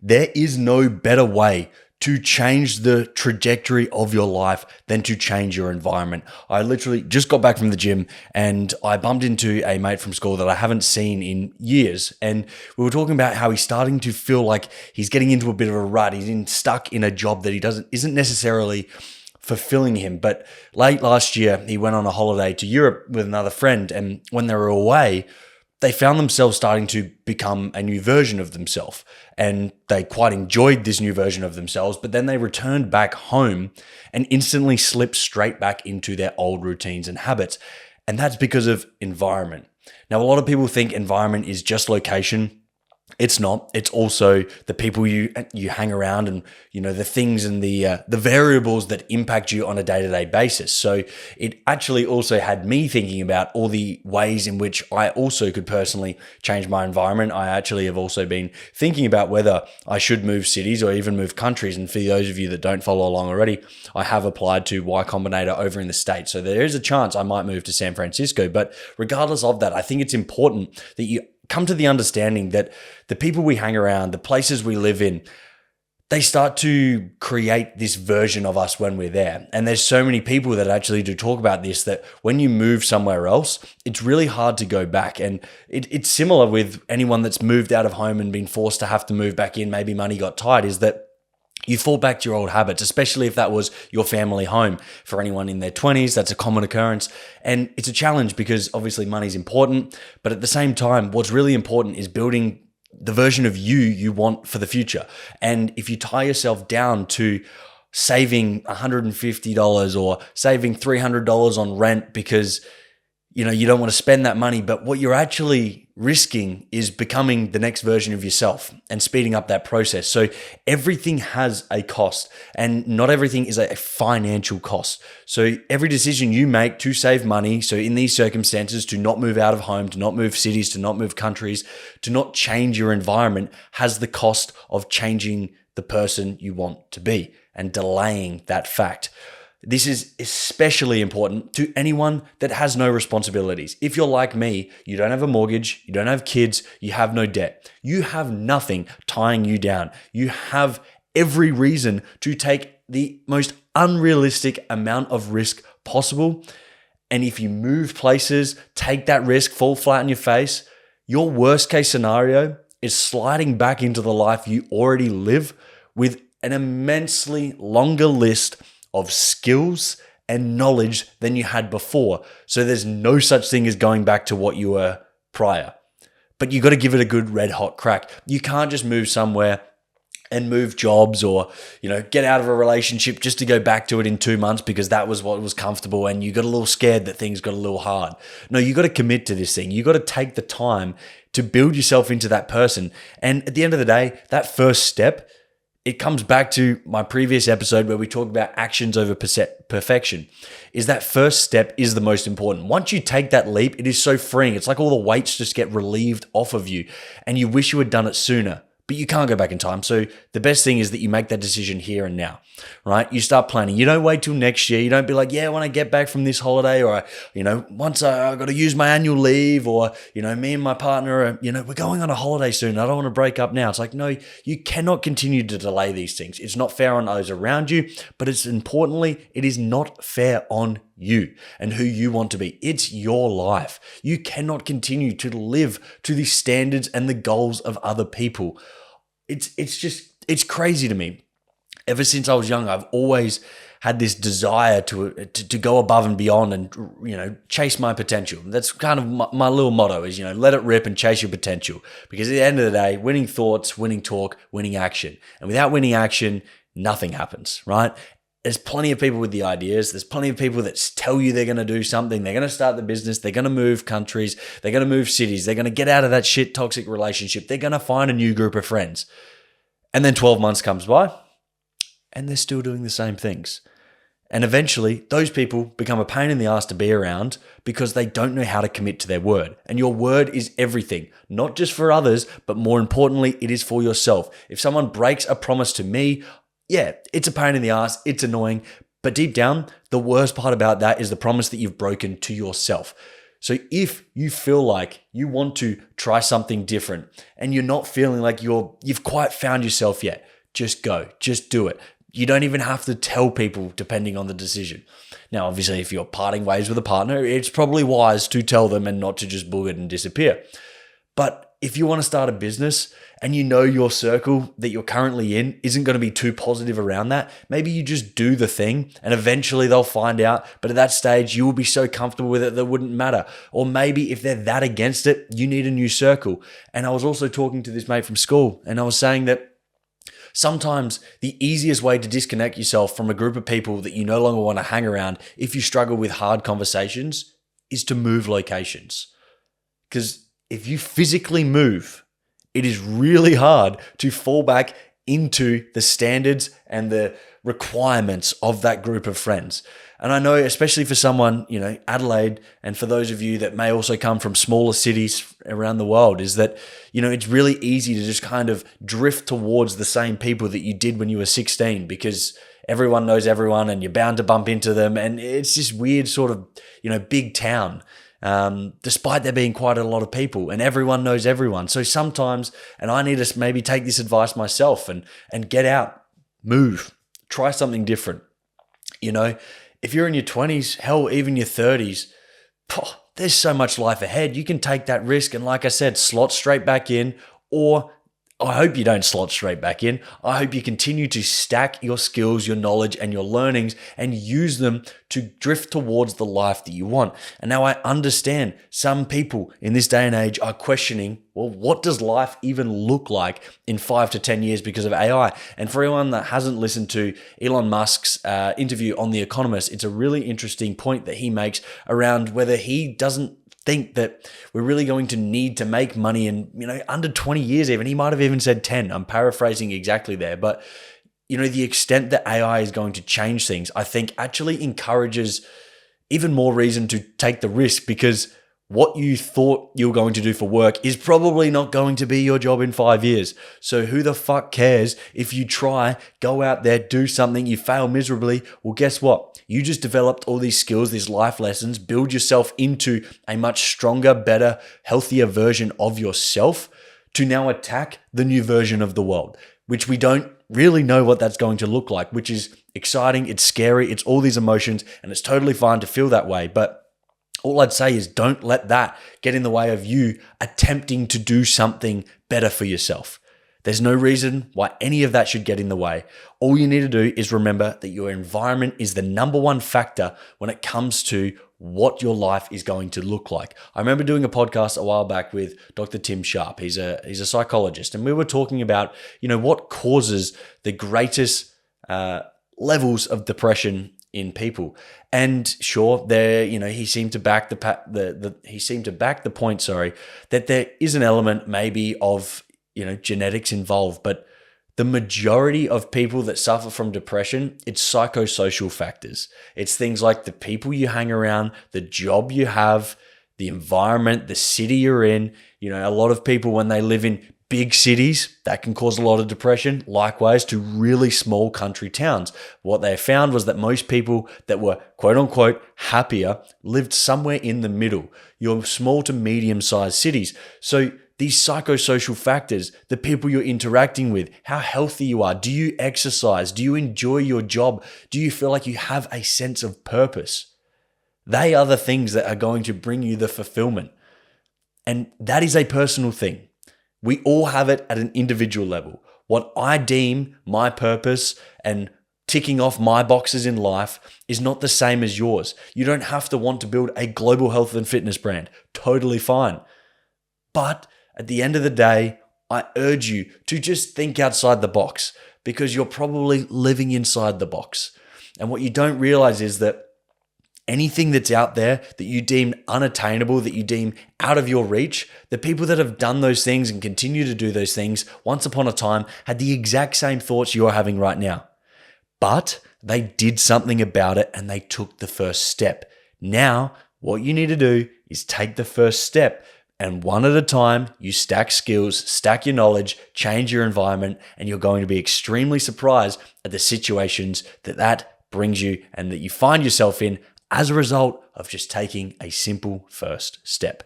There is no better way to change the trajectory of your life than to change your environment. I literally just got back from the gym and I bumped into a mate from school that I haven't seen in years. And we were talking about how he's starting to feel like he's getting into a bit of a rut. He's stuck in a job that isn't necessarily fulfilling him. But late last year, he went on a holiday to Europe with another friend. And when they were away, they found themselves starting to become a new version of themselves. And they quite enjoyed this new version of themselves, but then they returned back home and instantly slipped straight back into their old routines and habits. And that's because of environment. Now, a lot of people think environment is just location. It's not. It's also the people you hang around and, the things and the variables that impact you on a day-to-day basis. So it actually also had me thinking about all the ways in which I also could personally change my environment. I actually have also been thinking about whether I should move cities or even move countries. And for those of you that don't follow along already, I have applied to Y Combinator over in the States. So there is a chance I might move to San Francisco. But regardless of that, I think it's important that you come to the understanding that the people we hang around, the places we live in, they start to create this version of us when we're there. And there's so many people that actually do talk about this, that when you move somewhere else, it's really hard to go back. And it's similar with anyone that's moved out of home and been forced to have to move back in, maybe money got tight, is that you fall back to your old habits, especially if that was your family home. For anyone in their 20s, that's a common occurrence. And it's a challenge because obviously money's important, but at the same time, what's really important is building the version of you want for the future. And if you tie yourself down to saving $150 or saving $300 on rent because you don't want to spend that money, but what you're actually risking is becoming the next version of yourself and speeding up that process. So everything has a cost, and not everything is a financial cost. So every decision you make to save money, so in these circumstances, to not move out of home, to not move cities, to not move countries, to not change your environment, has the cost of changing the person you want to be and delaying that fact. This is especially important to anyone that has no responsibilities. If you're like me, you don't have a mortgage, you don't have kids, you have no debt. You have nothing tying you down. You have every reason to take the most unrealistic amount of risk possible. And if you move places, take that risk, fall flat on your face, your worst case scenario is sliding back into the life you already live with an immensely longer list of skills and knowledge than you had before. So there's no such thing as going back to what you were prior. But you got to give it a good red hot crack. You can't just move somewhere and move jobs or, get out of a relationship just to go back to it in 2 months because that was what was comfortable and you got a little scared that things got a little hard. No, you got to commit to this thing. You got to take the time to build yourself into that person. And at the end of the day, that first step, it comes back to my previous episode where we talked about actions over perfection, is that first step is the most important. Once you take that leap, it is so freeing. It's like all the weights just get relieved off of you and you wish you had done it sooner, but you can't go back in time. So the best thing is that you make that decision here and now, right? You start planning. You don't wait till next year. You don't be like, yeah, when I get back from this holiday or, once I got to use my annual leave or, me and my partner are, we're going on a holiday soon. I don't want to break up now. It's like, no, you cannot continue to delay these things. It's not fair on those around you, but it is not fair on you and who you want to be. It's your life. You cannot continue to live to the standards and the goals of other people. It's crazy to me. Ever since I was young, I've always had this desire to go above and beyond and, chase my potential. That's kind of my little motto is, let it rip and chase your potential. Because at the end of the day, winning thoughts, winning talk, winning action. And without winning action, nothing happens, right? There's plenty of people with the ideas. There's plenty of people that tell you they're going to do something. They're going to start the business. They're going to move countries. They're going to move cities. They're going to get out of that shit toxic relationship. They're going to find a new group of friends. And then 12 months comes by and they're still doing the same things. And eventually those people become a pain in the ass to be around because they don't know how to commit to their word. And your word is everything, not just for others, but more importantly, it is for yourself. If someone breaks a promise to me, yeah, it's a pain in the ass, it's annoying, but deep down, the worst part about that is the promise that you've broken to yourself. So if you feel like you want to try something different and you're not feeling like you've quite found yourself yet, just go, just do it. You don't even have to tell people depending on the decision. Now, obviously, if you're parting ways with a partner, it's probably wise to tell them and not to just book it and disappear. But if you want to start a business and you know your circle that you're currently in isn't going to be too positive around that, maybe you just do the thing and eventually they'll find out. But at that stage, you will be so comfortable with it that it wouldn't matter. Or maybe if they're that against it, you need a new circle. And I was also talking to this mate from school and I was saying that sometimes the easiest way to disconnect yourself from a group of people that you no longer want to hang around if you struggle with hard conversations is to move locations. Because if you physically move, it is really hard to fall back into the standards and the requirements of that group of friends. And I know, especially for someone, Adelaide, and for those of you that may also come from smaller cities around the world, is that, it's really easy to just kind of drift towards the same people that you did when you were 16 because everyone knows everyone and you're bound to bump into them. And it's this weird sort of, big town. Despite there being quite a lot of people and everyone knows everyone. So sometimes, and I need to maybe take this advice myself and get out, move, try something different. If you're in your 20s, hell, even your 30s, there's so much life ahead. You can take that risk and, like I said, slot straight back in, or I hope you don't slot straight back in. I hope you continue to stack your skills, your knowledge, and your learnings and use them to drift towards the life that you want. And now I understand some people in this day and age are questioning, well, what does life even look like in 5 to 10 years because of AI? And for anyone that hasn't listened to Elon Musk's interview on The Economist, it's a really interesting point that he makes around whether he doesn't think that we're really going to need to make money in, under 20 years even. He might have even said 10. I'm paraphrasing exactly there. But, the extent that AI is going to change things, I think actually encourages even more reason to take the risk because what you thought you were going to do for work is probably not going to be your job in 5 years. So who the fuck cares if you try, go out there, do something, you fail miserably? Well, guess what? You just developed all these skills, these life lessons, build yourself into a much stronger, better, healthier version of yourself to now attack the new version of the world, which we don't really know what that's going to look like, which is exciting, it's scary, it's all these emotions, and it's totally fine to feel that way. But all I'd say is don't let that get in the way of you attempting to do something better for yourself. There's no reason why any of that should get in the way. All you need to do is remember that your environment is the number one factor when it comes to what your life is going to look like. I remember doing a podcast a while back with Dr. Tim Sharp. He's a psychologist, and we were talking about, what causes the greatest levels of depression in people. And sure, there, he seemed to back the point, that there is an element maybe of, genetics involved, but the majority of people that suffer from depression, it's psychosocial factors. It's things like the people you hang around, the job you have, the environment, the city you're in. A lot of people, when they live in big cities, that can cause a lot of depression. Likewise to really small country towns. What they found was that most people that were quote unquote happier lived somewhere in the middle, your small to medium sized cities. So these psychosocial factors, the people you're interacting with, how healthy you are, do you exercise, do you enjoy your job, do you feel like you have a sense of purpose? They are the things that are going to bring you the fulfillment. And that is a personal thing. We all have it at an individual level. What I deem my purpose and ticking off my boxes in life is not the same as yours. You don't have to want to build a global health and fitness brand. Totally fine. But at the end of the day, I urge you to just think outside the box because you're probably living inside the box. And what you don't realize is that anything that's out there that you deem unattainable, that you deem out of your reach, the people that have done those things and continue to do those things once upon a time had the exact same thoughts you're having right now. But they did something about it and they took the first step. Now, what you need to do is take the first step. And one at a time, you stack skills, stack your knowledge, change your environment, and you're going to be extremely surprised at the situations that brings you and that you find yourself in as a result of just taking a simple first step.